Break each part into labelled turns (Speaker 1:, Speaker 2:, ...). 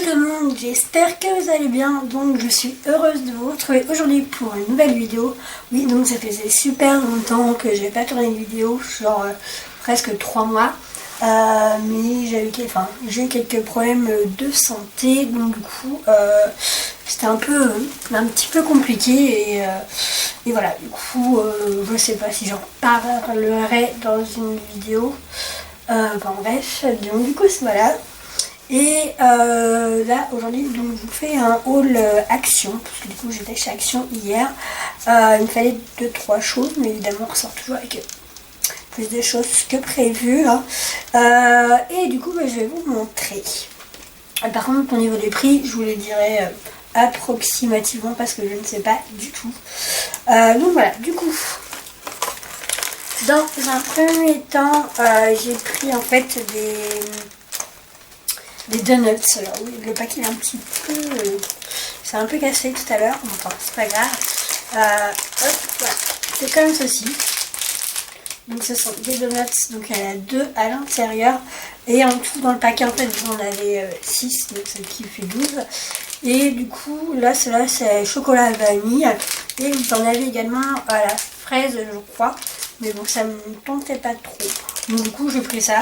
Speaker 1: tout le monde, j'espère que vous allez bien. Donc je suis heureuse de vous retrouver aujourd'hui pour une nouvelle vidéo. Oui, donc ça faisait super longtemps que j'ai pas tourné une vidéo, genre presque 3 mois. Mais j'ai eu quelques problèmes de santé, donc du coup c'était un petit peu compliqué et voilà, du coup je sais pas si j'en parlerai dans une vidéo. Bref, donc du coup voilà. Et là aujourd'hui donc je vous fais un haul Action, parce que du coup j'étais chez Action hier. Il me fallait 2-3 choses, mais évidemment on ressort toujours avec plus de choses que prévu, hein. Et du coup je vais vous montrer. Par contre au niveau des prix je vous les dirai approximativement parce que je ne sais pas du tout. Donc voilà, du coup dans un premier temps j'ai pris en fait des donuts. Alors oui, le paquet est un petit peu c'est un peu cassé tout à l'heure, enfin c'est pas grave. Hop, voilà. C'est comme ceci. Donc ce sont des donuts, donc il y en a 2 à l'intérieur. Et en tout dans le paquet en fait vous en avez 6, donc ce qui fait 12. Et du coup là cela c'est chocolat à vanille. Et vous en avez également à la fraise je crois. Mais bon ça me tentait pas trop. Donc du coup j'ai pris ça.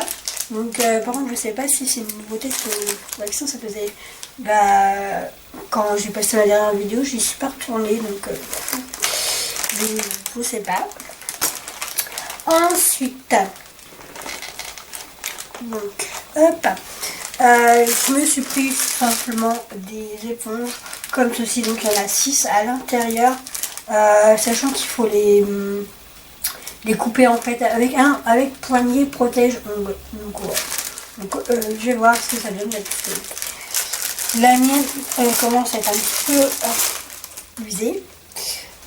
Speaker 1: Donc par contre je sais pas si c'est une nouveauté que pour Action ça faisait. Quand j'ai posté ma dernière vidéo je suis pas retournée, donc je sais pas. Ensuite, donc, hop, je me suis pris simplement des éponges comme ceci, donc il y en a 6 à l'intérieur, sachant qu'il faut les couper en fait avec poignée protège ongles. Donc, je vais voir ce que ça donne. La mienne commence à être un petit peu usée.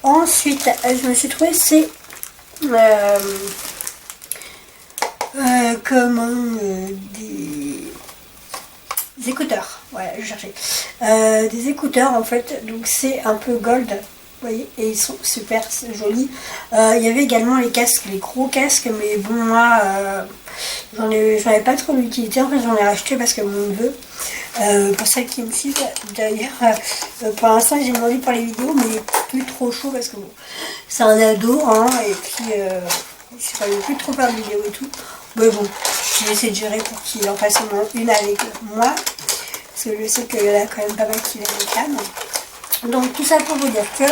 Speaker 1: Ensuite, je me suis trouvé ces des écouteurs, voilà je cherchais des écouteurs en fait, donc c'est un peu gold, vous voyez, et ils sont super jolis. Il y avait également les casques, les gros casques, mais bon moi j'en avais pas trop l'utilité, en fait j'en ai racheté parce que mon neveu, pour celles qui me suivent d'ailleurs, pour l'instant j'ai demandé pour les vidéos mais il est plus trop chaud parce que bon, c'est un ado hein, et puis je sais pas, il veut plus trop faire de vidéos et tout. Mais bon, je vais essayer de gérer pour qu'il en fasse au moins une avec moi. Parce que je sais qu'il y en a quand même pas mal qui les réclament. Donc tout ça pour vous dire que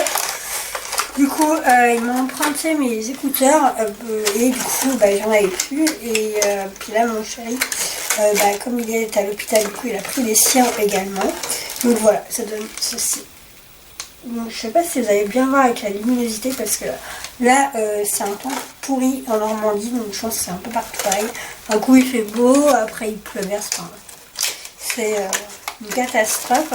Speaker 1: du coup ils m'ont emprunté mes écouteurs et du coup j'en avais plus. Et puis là mon chéri, comme il est à l'hôpital, du coup il a pris les siens également. Donc voilà, ça donne ceci. Donc, je sais pas si vous allez bien voir avec la luminosité parce que là c'est un temps pourri en Normandie, donc je pense que c'est un peu partout pareil. Un coup il fait beau, après il pleut, enfin, c'est une catastrophe.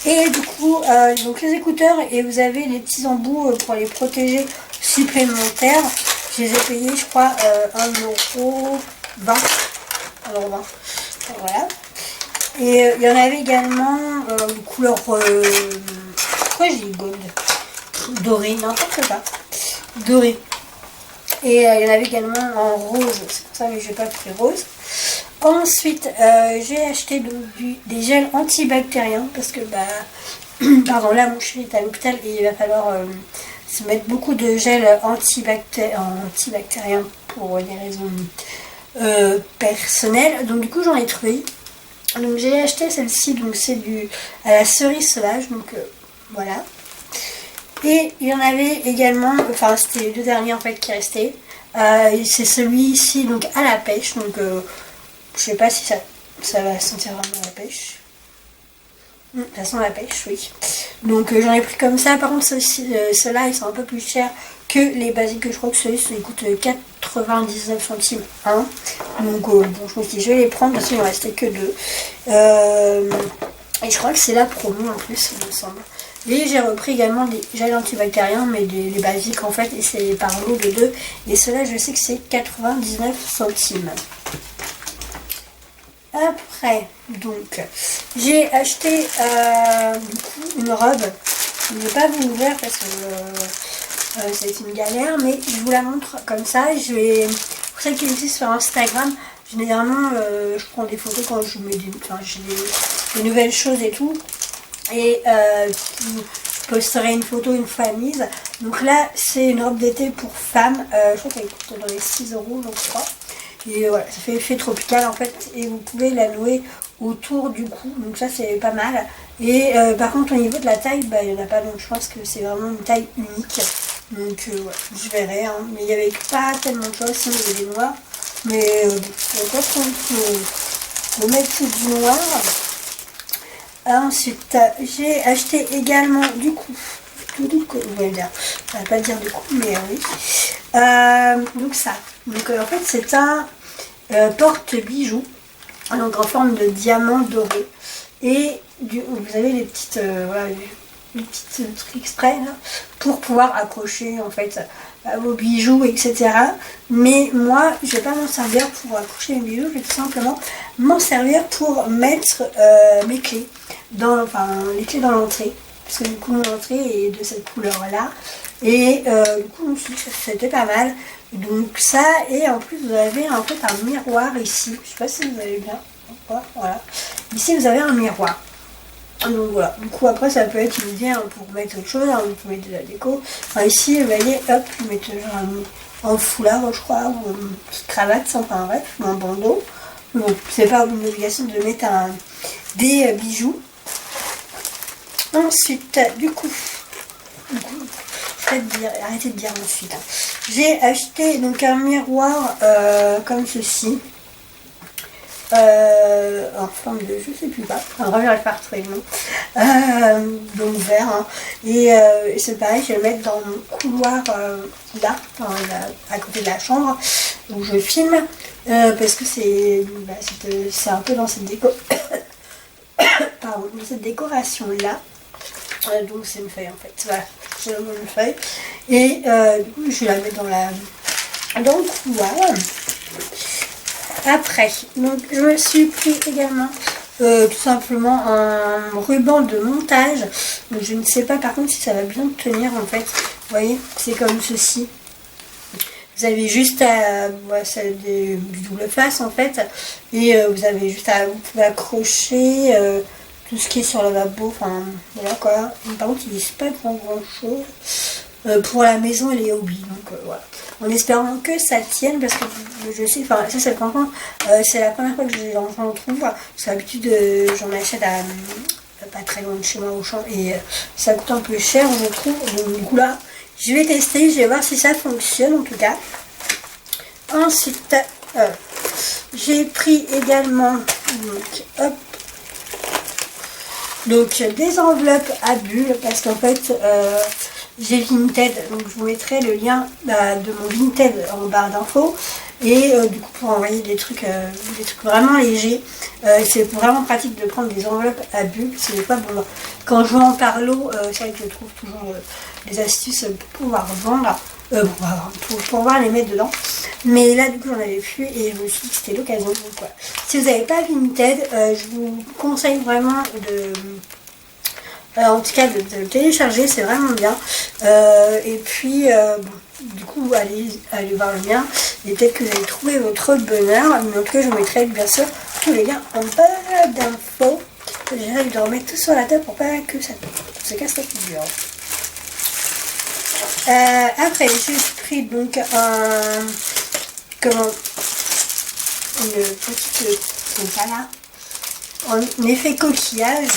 Speaker 1: Et du coup donc les écouteurs, et vous avez les petits embouts pour les protéger supplémentaires. Je les ai payés je crois 1,20 €. Voilà. Et il y en avait également couleur pourquoi j'ai dit gold, doré, n'importe quoi, doré. Et il y en avait également en rose, c'est pour ça que je n'ai pas pris rose. Ensuite j'ai acheté des gels antibactériens parce que pardon, là mon chéri est à l'hôpital et il va falloir se mettre beaucoup de gel antibactériens pour des raisons personnelles. Donc du coup j'en ai trouvé. Donc j'ai acheté celle-ci, donc c'est à la cerise sauvage, donc voilà. Et il y en avait également, enfin c'était les 2 derniers en fait qui restaient. C'est celui-ci donc à la pêche, donc je sais pas si ça va sentir vraiment la pêche. Ça sent la pêche, oui. Donc j'en ai pris comme ça. Par contre ceux-là ils sont un peu plus chers que les basiques, je crois que ceux-là ils coûtent 99 centimes hein. Donc bon, je me suis dit je vais les prendre parce qu'il ne restait que 2. Et je crois que c'est la promo en plus il me semble. Et j'ai repris également des gels antibactériens, mais les basiques en fait, et c'est par lot de 2. Et ceux-là je sais que c'est 99 centimes. Après, donc, j'ai acheté du coup une robe. Je ne vais pas vous l'ouvrir parce que c'est une galère, mais je vous la montre comme ça. Pour celles qui me suivent sur Instagram, Généralement, je prends des photos quand je mets j'ai des nouvelles choses et tout. Et je posterai une photo une fois mise. Donc là, c'est une robe d'été pour femmes. Je crois qu'elle coûte dans les 6 euros, je crois. Et voilà, ça fait effet tropical en fait. Et vous pouvez la nouer autour du cou. Donc ça, c'est pas mal. Et par contre, au niveau de la taille, bah, il n'y en a pas. Donc je pense que c'est vraiment une taille unique. Donc ouais, je verrai. Hein. Mais il n'y avait pas tellement de choses. Sinon, il y avait des noirs. Mais on peut mettre du noir. Ensuite, j'ai acheté également du coup, on va dire, on va pas dire du coup, mais oui. Donc ça, donc en fait c'est un porte-bijoux, donc en forme de diamant doré. Et vous avez les petites, voilà, les petits trucs exprès là, pour pouvoir accrocher en fait vos bijoux, etc. Mais moi, je vais pas m'en servir pour accrocher mes bijoux, je vais tout simplement m'en servir pour mettre mes clés, les clés dans l'entrée, parce que du coup mon entrée est de cette couleur là, et du coup je me suis dit que c'était pas mal. Donc ça, et en plus vous avez en fait un miroir ici, je sais pas si vous avez bien, voilà, ici vous avez un miroir. Donc voilà, du coup après ça peut être une idée pour mettre autre chose, vous pouvez mettre de la déco. Enfin, ici vous voyez, hop, vous mettez genre un foulard je crois, ou une petite cravate, enfin bref, ou un bandeau. Donc c'est pas une obligation de mettre des bijoux. Ensuite, du coup arrêtez de dire ensuite. Hein. J'ai acheté donc un miroir comme ceci. En forme de, je sais plus pas, enfin, j'arrive pas à retrouver le nom, donc vert, hein. Et c'est pareil, je vais le mettre dans mon couloir là, à côté de la chambre où je filme, parce que c'est un peu dans cette déco pardon, dans cette décoration là, donc c'est une feuille en fait, voilà, c'est une feuille, et du coup je vais la mettre dans le couloir. Après, donc je me suis pris également tout simplement un ruban de montage. Donc, je ne sais pas par contre si ça va bien tenir en fait. Vous voyez, c'est comme ceci. Vous avez juste à, voilà, c'est du double face en fait, et vous avez juste à, vous pouvez accrocher tout ce qui est sur le lavabo. Enfin voilà quoi. Par contre, ils disent pas grand chose. Pour la maison et les hobbies, donc voilà, en espérant que ça tienne, parce que je sais, enfin ça c'est franchement c'est la première fois que j'en trouve, parce que d'habitude j'en achète à pas très loin de chez moi au champ, et ça coûte un peu cher je trouve, donc du coup là je vais tester, je vais voir si ça fonctionne en tout cas. Ensuite j'ai pris également donc des enveloppes à bulles, parce qu'en fait j'ai Vinted, donc je vous mettrai le lien de mon Vinted en barre d'infos, et du coup pour envoyer des trucs vraiment légers, c'est vraiment pratique de prendre des enveloppes à bulles, parce que des fois bon, quand je vends par lot, c'est vrai que je trouve toujours des astuces pour pouvoir vendre, pour pouvoir les mettre dedans, mais là du coup j'en avais plus et je me suis dit que c'était l'occasion. Donc voilà, si vous n'avez pas Vinted, je vous conseille vraiment en tout cas de le télécharger, c'est vraiment bien. Et puis bon, du coup allez voir le mien, et peut-être que vous allez trouver votre bonheur, mais en tout cas je vous mettrai bien sûr tous les liens en barre d'infos. J'essaie de remettre tout sur la table pour pas que ça se casse la figure. Après j'ai pris donc une petite voilà, en effet coquillage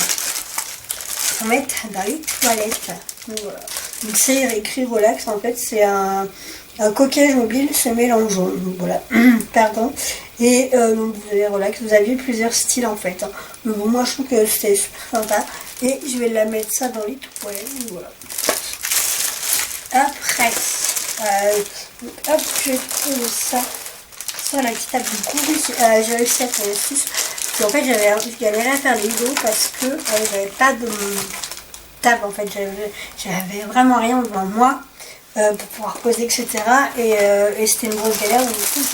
Speaker 1: pour mettre dans les toilettes. Donc voilà. Donc c'est écrit relax, en fait c'est un coquillage mobile se-mélange jaune. Donc voilà, pardon. Et donc vous avez relax, vous aviez plusieurs styles en fait. Hein. Donc bon, moi je trouve que c'était super sympa. Et je vais la mettre ça dans les toilettes. Donc voilà. Après, hop, je trouve ça sur la petite table du coup. J'ai réussi à faire l'astuce. En fait, j'avais galéré à faire les dos parce que j'avais pas de table. En fait, j'avais vraiment rien devant moi pour pouvoir poser, etc. Et c'était une grosse galère. Donc, du coup,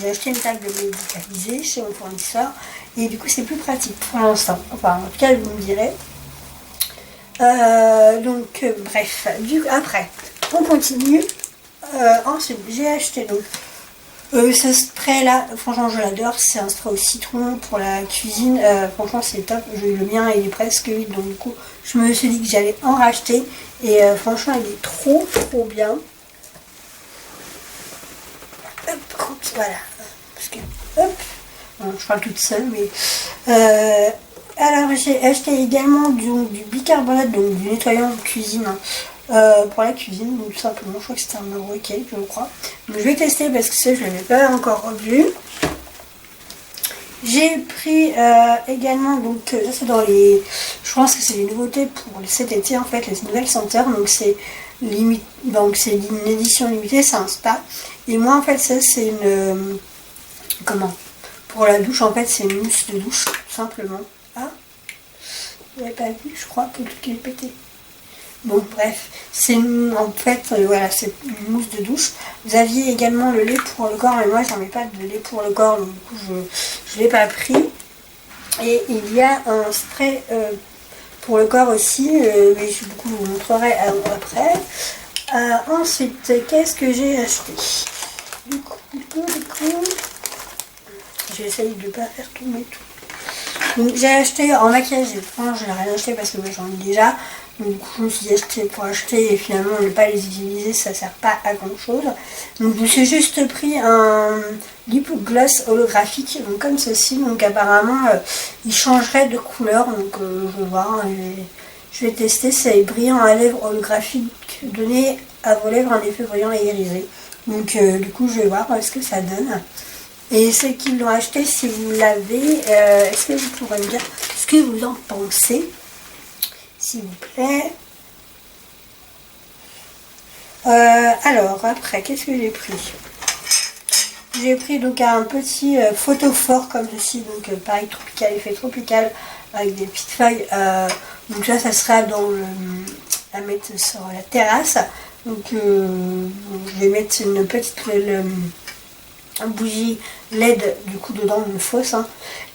Speaker 1: j'ai acheté une table médicalisée chez mon fournisseur. Et du coup, c'est plus pratique pour l'instant. Enfin, en tout cas, vous me direz. Donc bref, après on continue. Ensuite j'ai acheté donc Ce spray là, franchement je l'adore, c'est un spray au citron pour la cuisine, franchement c'est top, le mien il est presque vide, donc du coup je me suis dit que j'allais en racheter, et franchement il est trop bien. Hop, voilà, parce que, hop, bon, je parle toute seule, mais... alors j'ai acheté également du bicarbonate, donc du nettoyant de cuisine, pour la cuisine, donc tout simplement, je crois que c'était 1 € et quelques, je crois. Donc je vais tester parce que ça je ne l'avais pas encore vu. J'ai pris également, donc ça c'est dans les, je pense que c'est les nouveautés pour cet été en fait, les nouvelles senteurs, donc c'est une édition limitée, c'est un spa. Et moi en fait ça c'est une, comment, pour la douche en fait c'est une mousse de douche, tout simplement. Ah, vous n'avez pas vu, je crois que le truc est pété. Bon bref, c'est en fait, voilà, c'est une mousse de douche. Vous aviez également le lait pour le corps, mais moi j'en ai pas de lait pour le corps, donc du coup je l'ai pas pris. Et il y a un spray pour le corps aussi, mais du coup je vous montrerai après. Ensuite, qu'est-ce que j'ai acheté? Du coup, j'essaye de ne pas faire tomber tout. Donc j'ai acheté en maquillage, franchement je n'ai rien acheté parce que j'en ai déjà. Donc du coup je me suis dit acheter pour acheter et finalement ne pas les utiliser, ça sert pas à grand chose. Donc je me suis juste pris un lip gloss holographique, donc comme ceci. Donc apparemment il changerait de couleur, donc je vais voir, je vais tester. C'est brillant à lèvres holographique, donné à vos lèvres un effet brillant et irisé. Donc du coup je vais voir ce que ça donne. Et ceux qui l'ont acheté, si vous l'avez, est-ce que vous pourrez me dire ce que vous en pensez, s'il vous plaît. Alors, après, qu'est-ce que j'ai pris? J'ai pris donc un petit photophore comme ceci, donc pareil, tropical, effet tropical, avec des petites feuilles. Donc là, ça sera à mettre sur la terrasse. Donc, je vais mettre une petite... bougie LED du coup dedans, une fausse, hein.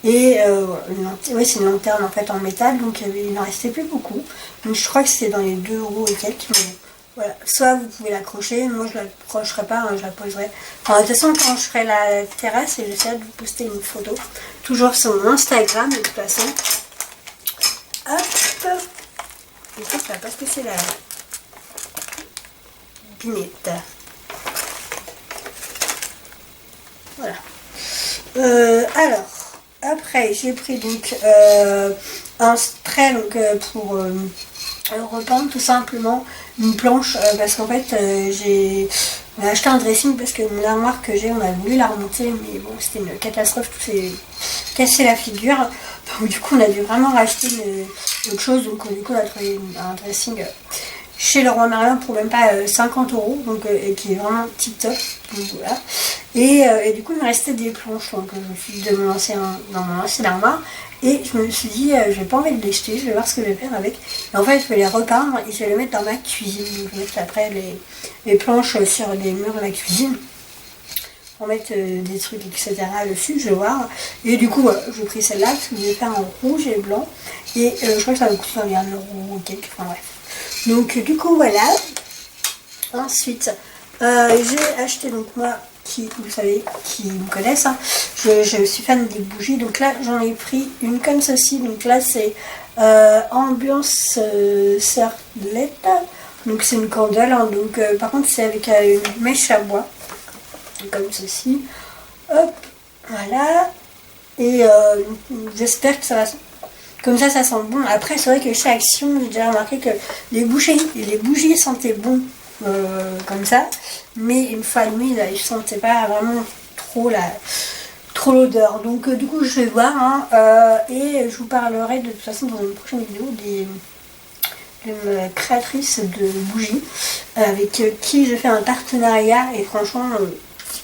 Speaker 1: Et oui, c'est une lanterne en fait en métal, donc il n'en restait plus beaucoup, donc je crois que c'était dans les 2 € et quelques, mais voilà, soit vous pouvez l'accrocher, moi je l'accrocherai pas, hein, je la poserai, enfin de toute façon quand je ferai la terrasse, et j'essaierai de vous poster une photo toujours sur mon Instagram de toute façon. Hop, et ça va pas se casser la pinette. Voilà. Alors, après, j'ai pris donc un spray donc, pour repeindre tout simplement une planche, parce qu'en fait, on a acheté un dressing parce que mon armoire que j'ai, on a voulu la remonter, mais bon, c'était une catastrophe, tout s'est cassé la figure. Donc du coup, on a dû vraiment racheter autre chose, donc du coup, on a trouvé un dressing chez Leroy Merlin pour même pas 50 €, donc, et qui est vraiment tip top. Donc voilà. Et du coup il me restait des planches, donc je me suis dit de me lancer dans mon ancienne armoire, et je me suis dit je vais pas envie de les jeter, je vais voir ce que je vais faire avec. Et en fait je vais les repeindre et je vais les mettre dans ma cuisine. Donc je vais mettre après les planches sur les murs de ma cuisine pour mettre des trucs etc dessus, je vais voir. Et du coup voilà, j'ai pris celle-là parce que je vais faire en rouge et blanc, et je crois que ça va coûter 1 € ou quelques, enfin bref. Donc du coup voilà. Ensuite j'ai acheté, donc moi, vous savez, qui me connaissent, hein, je suis fan des bougies, donc là j'en ai pris une comme ceci. Donc là c'est ambiance cerlette, donc c'est une candle, hein, donc par contre c'est avec une mèche à bois, comme ceci. Hop, voilà. Et j'espère que ça va, comme ça sent bon. Après c'est vrai que chez Action, j'ai déjà remarqué que les bougies sentaient bon comme ça, mais une fois allumée, je sentais pas vraiment trop l'odeur. Donc du coup je vais voir, hein, et je vous parlerai de toute façon dans une prochaine vidéo d'une créatrice de bougies avec qui je fais un partenariat, et franchement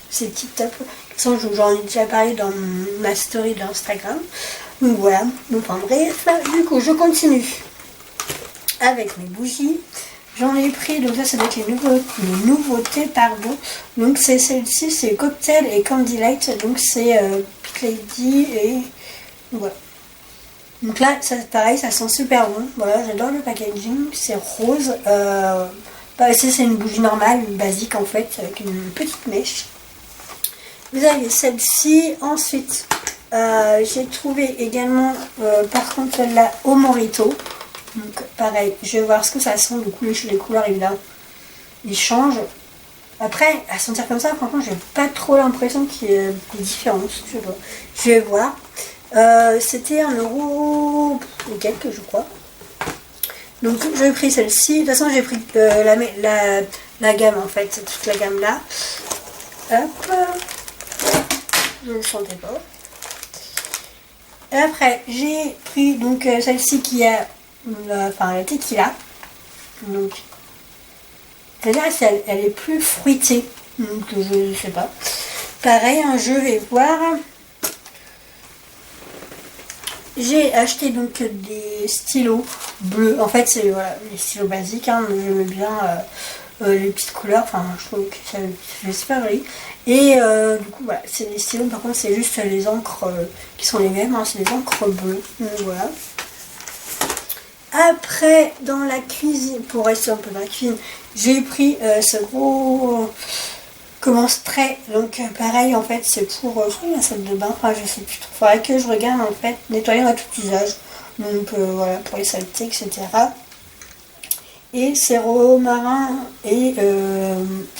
Speaker 1: c'est tip top. De toute façon j'en ai déjà parlé dans ma story d'Instagram. Donc voilà, donc en bref, du coup je continue avec mes bougies. J'en ai pris, donc ça c'est avec les nouveautés, pardon. Donc c'est celle-ci, c'est Cocktail et Candy Light, donc c'est Pink Lady, et voilà. Donc là, ça, pareil, ça sent super bon. Voilà, j'adore le packaging, c'est rose. C'est une bougie normale, une basique en fait, avec une petite mèche. Vous avez celle-ci. Ensuite, j'ai trouvé également, par contre, celle-là au Morito. Donc, pareil, je vais voir ce que ça sent. Du coup, les couleurs, évidemment, ils changent. Après, à sentir comme ça, franchement, j'ai pas trop l'impression qu'il y ait des différences. Je vais voir. C'était 1€ et quelques, je crois. Donc, j'ai pris celle-ci. De toute façon, j'ai pris la gamme, en fait. C'est toute la gamme là. Hop. Je ne le sentais pas. Et après, j'ai pris donc celle-ci qui a la tequila. Donc, là, elle est plus fruitée. Donc, je ne sais pas. Pareil, hein, je vais voir. J'ai acheté donc des stylos bleus. En fait, c'est voilà, les stylos basiques. Hein, mais j'aime bien les petites couleurs. Enfin, je trouve que ça fait super joli. Et du coup, voilà, c'est des stylos. Par contre, c'est juste les encres qui sont les mêmes. Hein, c'est les encres bleues. Donc, voilà. Après, dans la cuisine, pour rester un peu dans la cuisine, j'ai pris ce gros spray. Donc pareil, en fait, c'est pour la salle de bain. Enfin, je sais plus trop. Faudrait que je regarde, en fait, nettoyer à tout usage. Donc voilà, pour les saletés, etc. Et c'est romarin et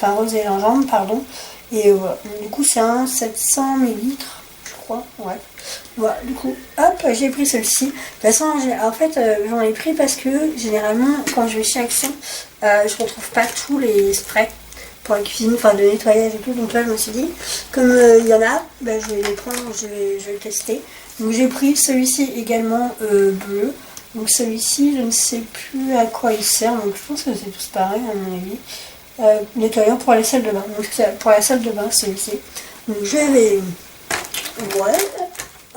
Speaker 1: rose et gingembre, pardon. Et voilà. Du coup, c'est un 700 ml, je crois. Ouais. Voilà, du coup, hop, j'ai pris celle-ci. De toute façon, en fait, j'en ai pris parce que généralement, quand je vais chez Action, je retrouve pas tous les sprays pour la cuisine, enfin de nettoyage et tout. Donc là, je me suis dit, comme il y en a, ben, je vais les prendre, je vais le tester. Donc j'ai pris celui-ci également bleu. Donc celui-ci, je ne sais plus à quoi il sert. Donc je pense que c'est tous pareil à mon avis. Nettoyant pour la salle de bain. Donc c'est pour la salle de bain, celui-ci. Donc je vais... Voilà.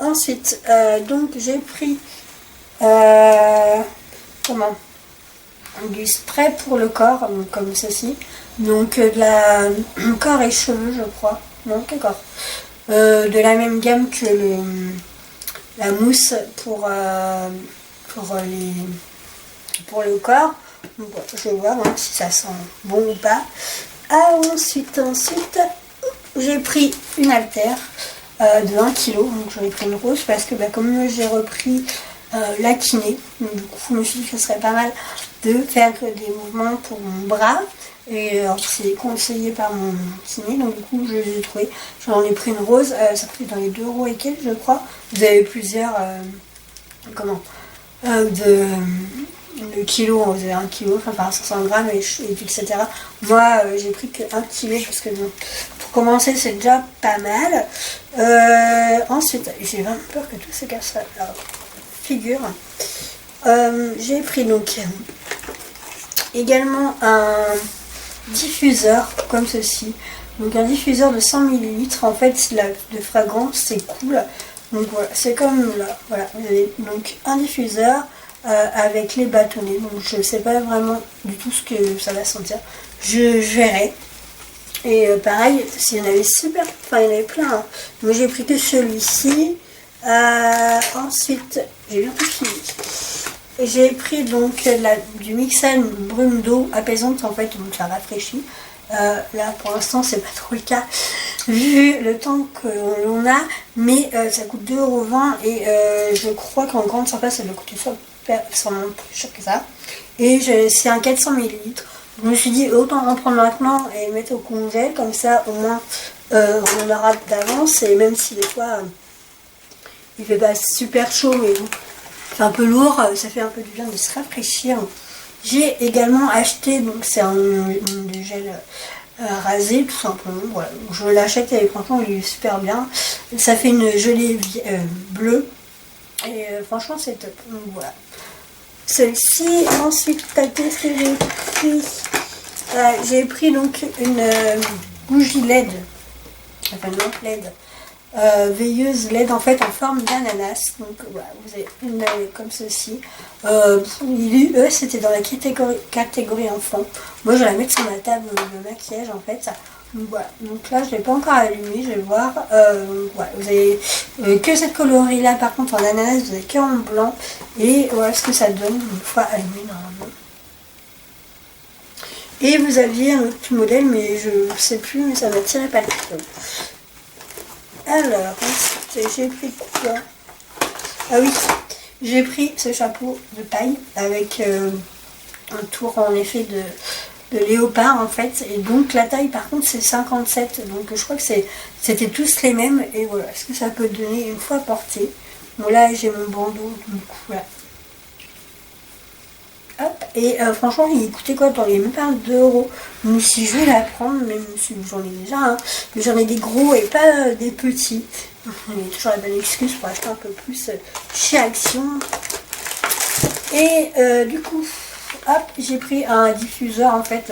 Speaker 1: Ensuite, donc j'ai pris du spray pour le corps, donc, comme ceci. Donc de la corps et cheveux, je crois. Non, que corps. De la même gamme que la mousse pour le corps. Donc, je vais voir hein, si ça sent bon ou pas. Ensuite, j'ai pris une haltère. De 1 kg, donc j'en ai pris une rose parce que comme j'ai repris la kiné, donc du coup je me suis dit que ce serait pas mal de faire des mouvements pour mon bras et c'est conseillé par mon kiné, donc du coup je les ai trouvés, j'en ai pris une rose, ça coûtait dans les 2€ et quelques je crois. Vous avez plusieurs de kilos, vous avez 1 kg, enfin par 500 grammes etc. Moi j'ai pris que 1 kg parce que bon, pour commencer c'est déjà pas mal. Ensuite j'ai vraiment peur que tout se casse la figure. J'ai pris donc également un diffuseur comme ceci. Donc un diffuseur de 100 ml. En fait de fragrance c'est cool. Donc voilà, c'est comme là. Voilà, vous avez donc un diffuseur avec les bâtonnets. Donc je ne sais pas vraiment du tout ce que ça va sentir. Je verrai. Et pareil, s'il y en avait super, enfin il y en avait plein. Hein. Moi j'ai pris que celui-ci. Ensuite, j'ai bientôt fini. J'ai pris donc du Mixane brume d'eau apaisante en fait, donc ça rafraîchit. Là pour l'instant c'est pas trop le cas vu le temps que l'on a, mais ça coûte 2,20 € et je crois qu'en grande surface ça doit coûter sûrement plus cher que ça. Et c'est un 400 ml. Je me suis dit autant en prendre maintenant et mettre au congèle, comme ça au moins on en aura d'avance, et même si des fois il fait pas super chaud mais bon, c'est un peu lourd, ça fait un peu du bien de se rafraîchir. J'ai également acheté, donc c'est un gel rasé tout simplement, voilà. Je l'achète et franchement il est super bien, ça fait une gelée bleue et franchement c'est top, donc voilà. Celle-ci, ensuite qu'est-ce que j'ai pris? J'ai pris donc une bougie LED, enfin une lampe LED, veilleuse LED en fait en forme d'ananas. Donc voilà, vous avez une comme ceci. C'était dans la catégorie enfant. Moi je vais la mettre sur ma table de maquillage en fait. Donc voilà, donc là je ne l'ai pas encore allumé, je vais voir. Voilà, vous avez que cette coloris là, par contre en ananas vous avez que en blanc. Et voilà ce que ça donne une fois allumé normalement. Et vous aviez un autre modèle mais je ne sais plus, mais ça m'a tiré pas le feu. Alors, ensuite, j'ai pris quoi? Ah oui, j'ai pris ce chapeau de paille avec un tour en effet de léopard en fait. Et donc la taille par contre c'est 57. Donc je crois que c'était tous les mêmes. Et voilà, ce que ça peut donner une fois porté. Bon là j'ai mon bandeau, donc voilà. Hop, et franchement il coûtait quoi dans les même pas 2 euros. Donc si je vais la prendre, même si j'en ai déjà, hein, mais j'en ai des gros et pas des petits. J'ai toujours la bonne excuse pour acheter un peu plus chez Action. Et du coup, hop, j'ai pris un diffuseur en fait,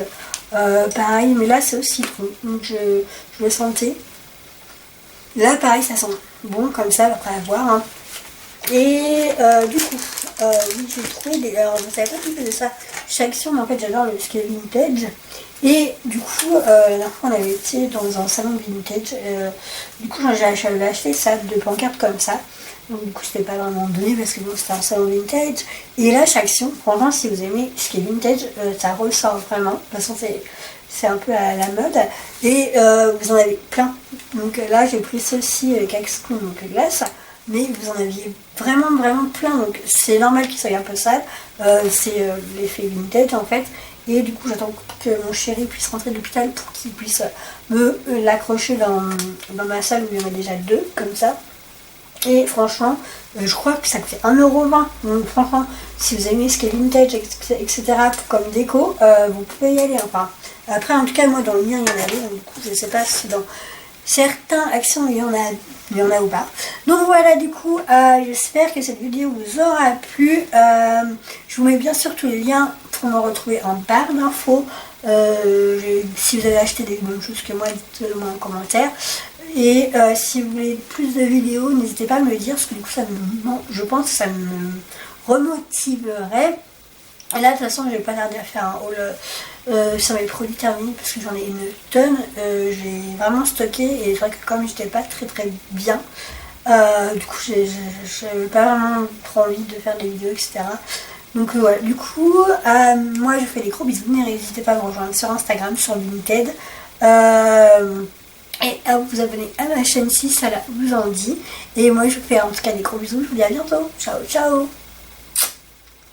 Speaker 1: pareil, mais là c'est au citron. Donc je le sentais. Là pareil, ça sent bon comme ça après avoir. Hein. Et du coup, oui, j'ai trouvé des. Alors, je ne savais pas qu'il faisait ça chez Action, mais en fait, j'adore le ski vintage. Et du coup, la dernière fois, on avait été dans un salon vintage. Du coup, j'avais acheté ça, de pancartes comme ça. Donc, du coup, c'était pas vraiment donné parce que bon, c'était un salon vintage. Et là, chez Action, franchement, si vous aimez ce qui est vintage, ça ressort vraiment. De toute façon, c'est un peu à la mode. Et vous en avez plein. Donc là, j'ai pris ceci avec Action, donc glace. Mais vous en aviez vraiment plein, donc c'est normal qu'il soit un peu sale. C'est l'effet vintage en fait. Et du coup j'attends que mon chéri puisse rentrer de l'hôpital pour qu'il puisse me l'accrocher dans ma salle où il y en a déjà 2 comme ça. Et franchement je crois que ça fait 1,20€. Donc franchement si vous aimez ce qui est vintage etc comme déco, vous pouvez y aller. Enfin après en tout cas moi dans le mien il y en avait, donc du coup je sais pas si dans certains actions il y en a ou pas. Donc voilà, du coup j'espère que cette vidéo vous aura plu. Je vous mets bien sûr tous les liens pour me retrouver en barre d'infos. Si vous avez acheté des bonnes choses que moi, dites-le moi en commentaire. Et si vous voulez plus de vidéos, n'hésitez pas à me le dire, parce que du coup je pense que ça me remotiverait. Et là de toute façon je vais pas tarder à faire un haul sur mes produits terminés parce que j'en ai une tonne. J'ai vraiment stocké et c'est vrai que comme j'étais pas très bien, du coup j'avais pas vraiment trop envie de faire des vidéos etc. Donc voilà, du coup moi je fais des gros bisous, n'hésitez pas à me rejoindre sur Instagram, sur Vinted. Et à vous abonner à ma chaîne si ça vous en dit. Et moi je vous fais en tout cas des gros bisous, je vous dis à bientôt, ciao ciao.